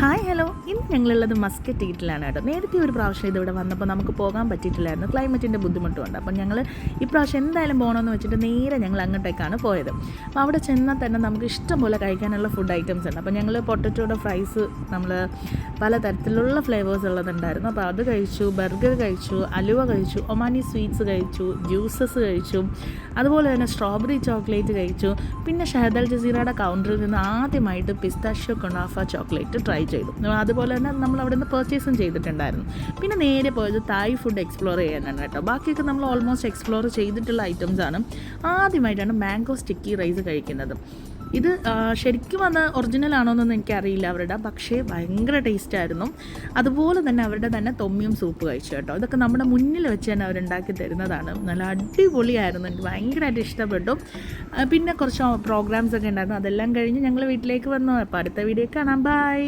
Hi hello, ഇന്ന് ഞങ്ങളുള്ളത് Muscat ഈറ്റിലാണ് കേട്ടോ. നേരത്തെ ഒരു പ്രാവശ്യം ഇതിവിടെ വന്നപ്പോൾ നമുക്ക് പോകാൻ പറ്റിയിട്ടില്ലായിരുന്നു, ക്ലൈമറ്റിൻ്റെ ബുദ്ധിമുട്ടുണ്ട്. അപ്പം ഞങ്ങൾ ഇപ്രാവശ്യം എന്തായാലും പോകണമെന്ന് വെച്ചിട്ട് നേരെ ഞങ്ങൾ അങ്ങോട്ടേക്കാണ് പോയത്. അപ്പോൾ അവിടെ ചെന്നാൽ തന്നെ നമുക്ക് ഇഷ്ടം പോലെ കഴിക്കാനുള്ള ഫുഡ് ഐറ്റംസ് ഉണ്ട്. അപ്പോൾ ഞങ്ങൾ പൊട്ടറ്റോയുടെ ഫ്രൈസ്, നമ്മൾ പലതരത്തിലുള്ള ഫ്ലേവേഴ്സ് ഉള്ളതുണ്ടായിരുന്നു. അപ്പോൾ അത് കഴിച്ചു, ബർഗർ കഴിച്ചു, അലുവ കഴിച്ചു, ഒമാനി സ്വീറ്റ്സ് കഴിച്ചു, ജ്യൂസസ് കഴിച്ചു, അതുപോലെ തന്നെ സ്ട്രോബെറി ചോക്ലേറ്റ് കഴിച്ചു. പിന്നെ ഷഹദ് അൽ ജസീറയുടെ കൗണ്ടറിൽ നിന്ന് ആദ്യമായിട്ട് പിസ്താഷ്യോ കുനാഫ ചോക്ലേറ്റ് ട്രൈ ചെയ്തു. അതുപോലെ തന്നെ നമ്മൾ അവിടെ നിന്ന് പർച്ചേസും ചെയ്തിട്ടുണ്ടായിരുന്നു. പിന്നെ നേരെ പോയത് തായ് ഫുഡ് എക്സ്പ്ലോർ ചെയ്യാനാണ് കേട്ടോ. ബാക്കിയൊക്കെ നമ്മൾ ഓൾമോസ്റ്റ് എക്സ്പ്ലോർ ചെയ്തിട്ടുള്ള ഐറ്റംസാണ്. ആദ്യമായിട്ടാണ് മാംഗോ സ്റ്റിക്കി റൈസ് കഴിക്കുന്നത്. ഇത് ശരിക്കും അത് ഒറിജിനൽ ആണോയെന്നൊന്നും എനിക്കറിയില്ല അവരുടെ, പക്ഷേ ഭയങ്കര ടേസ്റ്റായിരുന്നു. അതുപോലെ തന്നെ അവരുടെ തന്നെ തൊമ്മിയും സൂപ്പ് കഴിച്ചു കേട്ടോ. ഇതൊക്കെ നമ്മുടെ മുന്നിൽ വെച്ച് തന്നെ അവരുണ്ടാക്കി തരുന്നതാണ്. നല്ല അടിപൊളിയായിരുന്നു, എനിക്ക് ഭയങ്കരമായിട്ട് ഇഷ്ടപ്പെട്ടു. പിന്നെ കുറച്ച് പ്രോഗ്രാംസ് ഒക്കെ ഉണ്ടായിരുന്നു. അതെല്ലാം കഴിഞ്ഞ് ഞങ്ങൾ വീട്ടിലേക്ക് വന്നു. അപ്പോൾ അടുത്ത വീഡിയോ കാണാം. ബൈ.